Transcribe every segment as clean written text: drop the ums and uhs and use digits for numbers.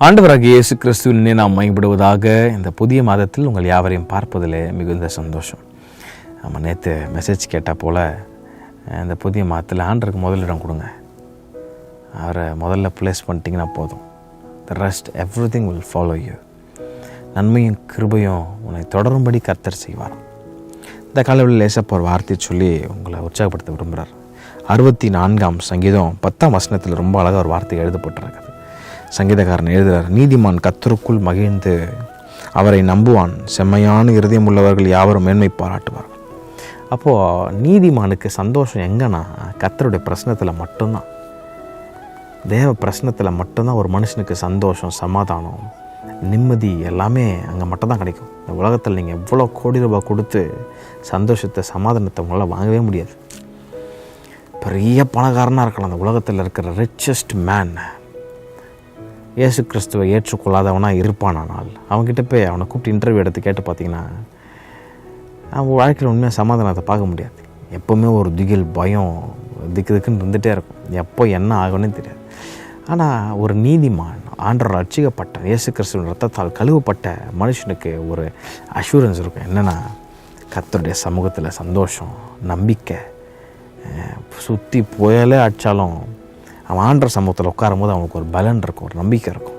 ஆண்டவராகிய இயேசு கிறிஸ்துவினை நாம் மகிமைப்படுவதாக. இந்த புதிய மாதத்தில் உங்கள் யாவரையும் பார்ப்பதில் மிகுந்த சந்தோஷம். நம்ம நேற்று மெசேஜ் கேட்டால் போல் இந்த புதிய மாதத்தில் ஆண்டருக்கு முதலிடம் கொடுங்க. அவரை முதல்ல ப்ளேஸ் பண்ணிட்டீங்கன்னா போதும். The rest everything will follow you. நன்மையும் கிருபையும் உன்னை தொடரும்படி கர்த்தர் செய்வார். இந்த காலையில் லேசப்போ ஒரு வார்த்தையை சொல்லி உங்களை உற்சாகப்படுத்த விரும்புகிறார். 64ஆம் சங்கீதம் 10ஆம் வசனத்தில் ரொம்ப அழகாக ஒரு வார்த்தை எழுதப்பட்டிருக்குது. சங்கீதக்காரன் எழுதுகிறார், நீதிமான் கர்த்தருக்குள் மகிழ்ந்து அவரை நம்புவான், செம்மையான இருதயம் உள்ளவர்கள் யாவரும் மேன்மை பாராட்டுவார்கள். அப்போது நீதிமானுக்கு சந்தோஷம் எங்கன்னா கர்த்தருடைய பிரச்சனத்தில் மட்டும்தான், தேவ பிரச்சனத்தில் மட்டும்தான் ஒரு மனுஷனுக்கு சந்தோஷம், சமாதானம், நிம்மதி எல்லாமே அங்கே மட்டும்தான் கிடைக்கும். இந்த உலகத்தில் நீங்கள் எவ்வளோ கோடி ரூபாய் கொடுத்து சந்தோஷத்தை, சமாதானத்தை உங்களால் வாங்கவே முடியாது. பெரிய பணக்காரனாக இருக்கலாம், அந்த உலகத்தில் இருக்கிற ரிச்சஸ்ட் மேன், இயேசு கிறிஸ்துவை ஏற்றுக்கொள்ளாதவனாக இருப்பானால் அவங்ககிட்ட போய் அவனை கூப்பிட்டு இன்டர்வியூ எடுத்து கேட்டு பார்த்தீங்கன்னா அவன் வாழ்க்கையில் உண்மையாக சமாதானத்தை பார்க்க முடியாது. எப்போவுமே ஒரு திகில், பயம் திக்குன்னு இருந்துகிட்டே இருக்கும். எப்போ என்ன ஆகும்னே தெரியாது. ஆனால் ஒரு நீதிமான், ஆண்டவர் ரட்சிக்கப்பட்ட இயேசு கிறிஸ்துவின் ரத்தத்தால் கழுவப்பட்ட மனுஷனுக்கு ஒரு அஷூரன்ஸ் இருக்கும். என்னென்னா கர்த்தருடைய சமூகத்தில் சந்தோஷம், நம்பிக்கை. சுற்றி புயலே அடித்தாலும் அவன் ஆண்டவர் சமூகத்தில் உட்காரும் போது அவனுக்கு ஒரு பலன் இருக்கும், ஒரு நம்பிக்கை இருக்கும்.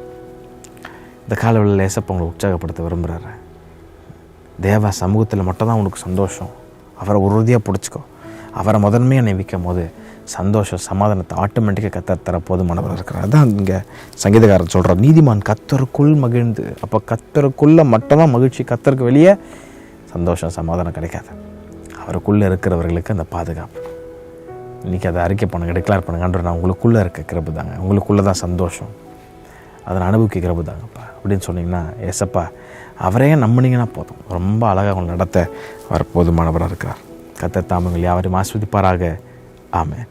இந்த காலவெளியில் லேசப்போ அவங்களை உற்சாகப்படுத்த விரும்புகிறாரு. தேவ சமூகத்தில் மட்டும்தான் உனக்கு சந்தோஷம். அவரை உறுதியாக பிடிச்சிக்கோ. அவரை முதன்மையாக நியமிக்கும் போது சந்தோஷம், சமாதானத்தை ஆட்டோமேட்டிக்காக கர்த்தர் தர போதுமானவர் இருக்கிறார். அதான் இங்கே சங்கீதக்காரர் சொல்கிறார், நீதிமான் கர்த்தருக்குள் மகிழ்ந்து. அப்போ கர்த்தருக்குள்ளே மட்டும்தான் மகிழ்ச்சி, கர்த்தருக்கு வெளியே சந்தோஷம், சமாதானம் கிடைக்காது. அவருக்குள்ளே இருக்கிறவர்களுக்கு அந்த பாதுகாப்பு. இன்றைக்கி அதை அறிக்கை பண்ணுங்க, டிக்ளேர் பண்ணுங்கன்ற, நான் உங்களுக்குள்ளே இருக்க கிருபை தாங்க, உங்களுக்குள்ளே தான் சந்தோஷம், அதை அனுபவிக்க கிருபை தாங்கப்பா அப்படின்னு சொன்னிங்கன்னா, ஏசப்பா அவரையே நம்பினீங்கன்னா போதும். ரொம்ப அழகாக உங்களை நடத்த அவர் போதுமானவராக இருக்கிறார். கர்த்தர் தாம் உங்களை யாவரையும் ஆசீர்வதிப்பாராக. ஆமென்.